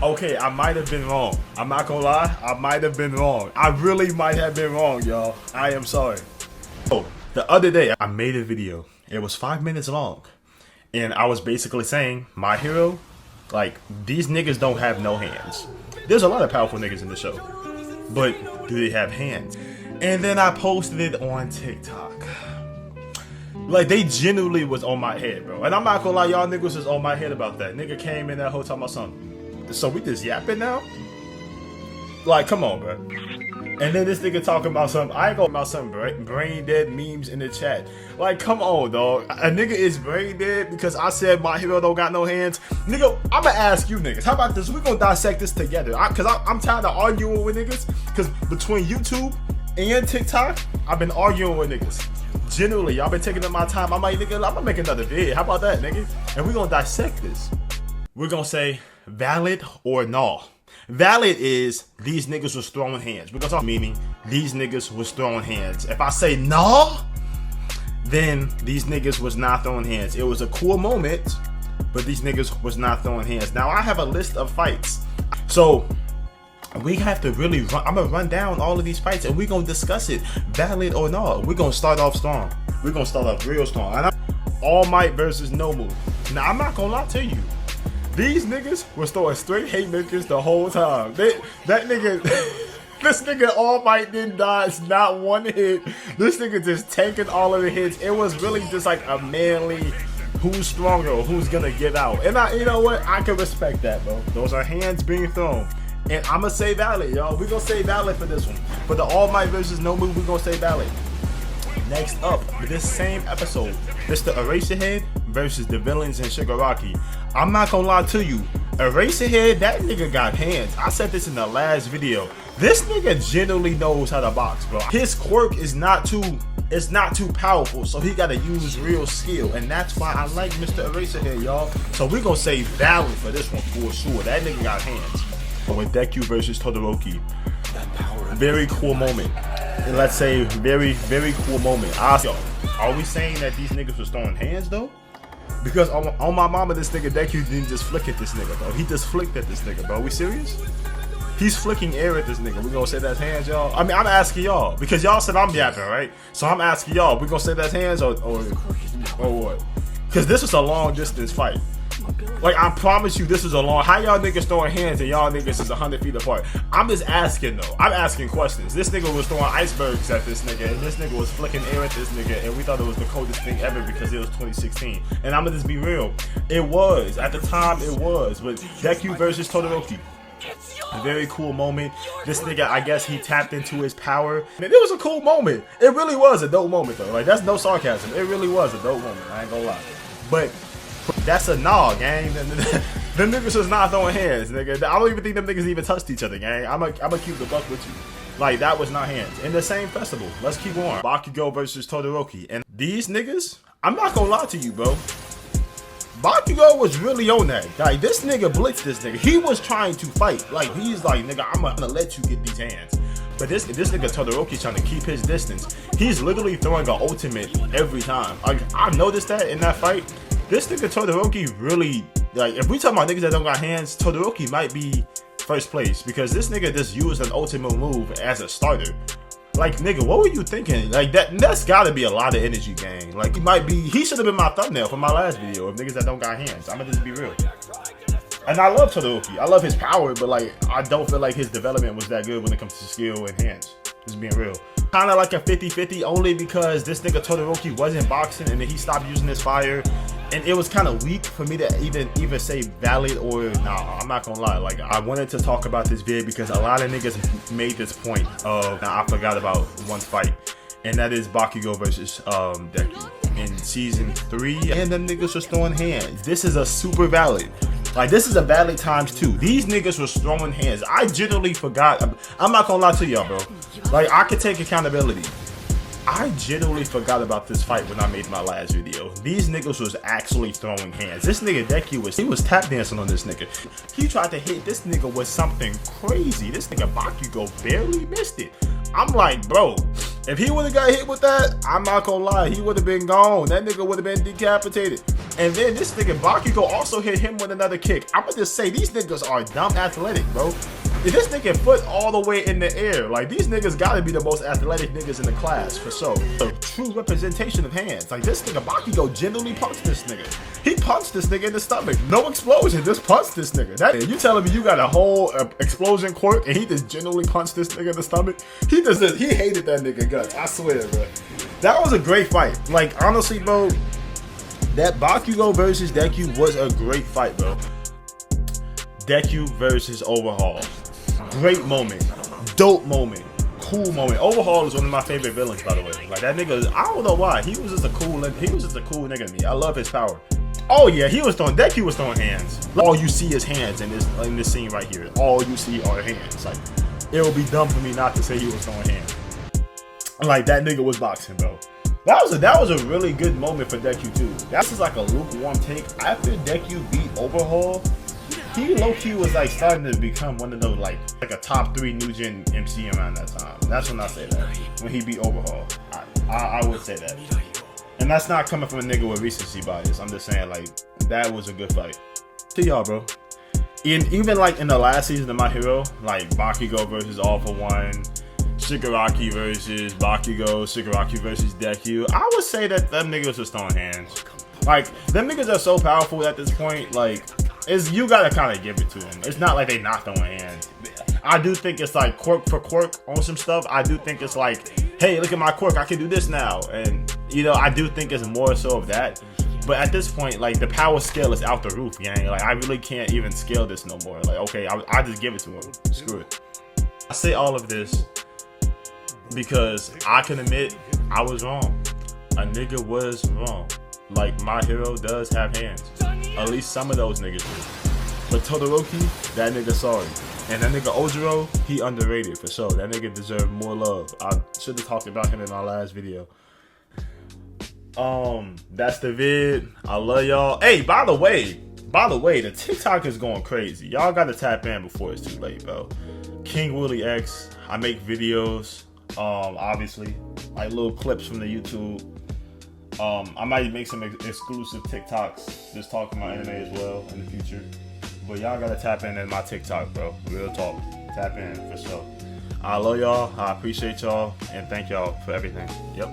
Okay, I might have been wrong. I'm not gonna lie, I might have been wrong. I really might have been wrong, y'all. I am sorry. Oh, the other day I made a video. It was 5 minutes long. And I was basically saying, my hero, like, these niggas don't have no hands. There's a lot of powerful niggas in the show. But do they have hands? And then I posted it on TikTok. Like, they genuinely was on my head, bro. And I'm not gonna lie, y'all niggas was on my head about that. Nigga came in that hotel, my son. So we just yapping now? Like, come on, bro. And then this nigga talking about something. I ain't going about some brain dead memes in the chat. Like, come on, dog. A nigga is brain dead because I said my hero don't got no hands. Nigga, I'ma ask you niggas. How about this? We gonna dissect this together. Cause I'm tired of arguing with niggas. Cause between YouTube and TikTok, I've been arguing with niggas. Generally, y'all been taking up my time. I'm like, nigga, I'm gonna make another vid. How about that, nigga? And we gonna dissect this. We're gonna say valid or no. Valid is these niggas was throwing hands. We're gonna talk meaning these niggas was throwing hands. If I say no, then these niggas was not throwing hands. It was a cool moment, but these niggas was not throwing hands. Now I have a list of fights. So we have to really run. I'm gonna run down all of these fights and we're gonna discuss it. Valid or no. We're gonna start off strong. We're gonna start off real strong. And All Might versus No Move. Now I'm not gonna lie to you. These niggas was throwing straight haymakers the whole time. That nigga, this nigga All Might didn't dodge not one hit. This nigga just tanking all of the hits. It was really just like a manly, who's stronger, or who's gonna get out. And you know what? I can respect that, bro. Those are hands being thrown. And I'ma say valid, y'all. We gonna say valid for this one. For the All Might versus No Move, we gonna say valid. Next up, this same episode, Mr. Eraserhead versus the villains in Shigaraki. I'm not gonna lie to you, Eraserhead, that nigga got hands. I said this in the last video. This nigga genuinely knows how to box, bro. His quirk is not too powerful, so he gotta use real skill, and that's why I like Mr. Eraserhead, y'all. So we gonna say valid for this one for sure. That nigga got hands. With Deku versus Todoroki, very cool moment. And let's say very, very cool moment. Are we saying that these niggas was throwing hands though? Because on my mama, this nigga Deku didn't just flick at this nigga, bro. He just flicked at this nigga, bro. We serious? He's flicking air at this nigga. We gonna say that's hands, y'all? I mean, I'm asking y'all because y'all said I'm yapping, right? So I'm asking y'all, we gonna say that's hands or what? Because this was a long distance fight. Like, I promise you, this is a long. How y'all niggas throwing hands and y'all niggas is 100 feet apart? I'm just asking though. I'm asking questions. This nigga was throwing icebergs at this nigga, and this nigga was flicking air at this nigga, and we thought it was the coldest thing ever because it was 2016. And I'ma just be real. It was at the time. It was. But Deku versus Todoroki. A very cool moment. This nigga, I guess he tapped into his power. And it was a cool moment. It really was a dope moment though. Like, that's no sarcasm. It really was a dope moment. I ain't gonna lie. But that's a nah, gang. Them niggas was not throwing hands, nigga. I don't even think them niggas even touched each other, gang. I'ma keep the buck with you. Like, that was not hands. In the same festival. Let's keep on. Bakugo versus Todoroki. And these niggas, I'm not gonna lie to you, bro. Bakugo was really on that. Like, this nigga blitzed this nigga. He was trying to fight. Like, he's like, nigga, I'm gonna let you get these hands. But this nigga Todoroki trying to keep his distance. He's literally throwing an ultimate every time. Like, I noticed that in that fight. This nigga Todoroki really, like, if we talk about niggas that don't got hands, Todoroki might be first place because this nigga just used an ultimate move as a starter. Like, nigga, what were you thinking? Like, that's gotta be a lot of energy, gang. Like, he should have been my thumbnail for my last video of niggas that don't got hands. I'ma just be real. And I love Todoroki. I love his power, but like, I don't feel like his development was that good when it comes to skill and hands. Just being real. Kind of like a 50-50 only because this nigga Todoroki wasn't boxing and then he stopped using his fire. And it was kind of weak for me to even say valid or nah. I'm not gonna lie. Like, I wanted to talk about this vid because a lot of niggas made this point of, now I forgot about one fight, and that is Bakugo versus Deku in season 3. And them niggas was throwing hands. This is a super valid. Like, this is a valid ×2. These niggas was throwing hands. I genuinely forgot. I'm not gonna lie to y'all, bro. Like, I could take accountability. I genuinely forgot about this fight when I made my last video. These niggas was actually throwing hands. This nigga Deku was tap dancing on this nigga. He tried to hit this nigga with something crazy. This nigga Bakugo barely missed it. I'm like, bro, If he would have got hit with that, I'm not gonna lie, he would have been gone. That nigga would have been decapitated. And then this nigga Bakugo also hit him with another kick. I'ma just say, these niggas are dumb athletic, bro. If this nigga foot all the way in the air, like, these niggas gotta be the most athletic niggas in the class, for sure. A true representation of hands. Like, this nigga Bakugo genuinely punched this nigga. He punched this nigga in the stomach. No explosion, just punched this nigga. That, you telling me you got a whole explosion quirk and he just genuinely punched this nigga in the stomach? He hated that nigga guts, I swear, bro. That was a great fight. Like, honestly, bro, that Bakugo versus Deku was a great fight, bro. Deku versus Overhaul. Great moment. Dope moment. Cool moment. Overhaul is one of my favorite villains, by the way. Like, that nigga, I don't know why. He was just a cool nigga to me. I love his power. Oh yeah, Deku was throwing hands. All you see is hands in this scene right here. All you see are hands. Like, it would be dumb for me not to say he was throwing hands. Like, that nigga was boxing, bro. That was a really good moment for Deku too. That was like a lukewarm take. After Deku beat Overhaul, he low-key was like starting to become one of those like a top 3 new gen MC around that time. That's when I say that. When he beat Overhaul. I would say that. And that's not coming from a nigga with recency bias. I'm just saying, like, that was a good fight. To y'all, bro. Even like in the last season of My Hero, like Bakugo versus All For One, Shigaraki versus Bakugo, Shigaraki versus Deku, I would say that them niggas was throwing hands. Like, them niggas are so powerful at this point, like, you gotta kind of give it to them. It's not like they not throwing hands. I do think it's like quirk for quirk on some stuff. I do think it's like, hey, look at my quirk, I can do this now. And, you know, I do think it's more so of that. But at this point, like, the power scale is out the roof, gang. Like, I really can't even scale this no more. Like, okay, I just give it to him. Screw it. I say all of this because I can admit I was wrong. A nigga was wrong. Like, My Hero does have hands. At least some of those niggas do. But Todoroki, that nigga sorry. And that nigga Ojiro, he underrated for sure. That nigga deserved more love. I should have talked about him in my last video. That's the vid. I love y'all. Hey, by the way, the TikTok is going crazy. Y'all gotta tap in before it's too late, bro. King Willie X. I make videos. Obviously, like little clips from the YouTube. I might make some exclusive TikToks just talking about anime as well in the future. But y'all gotta tap in my TikTok, bro. Real talk. Tap in for sure. I love y'all. I appreciate y'all. And thank y'all for everything. Yep.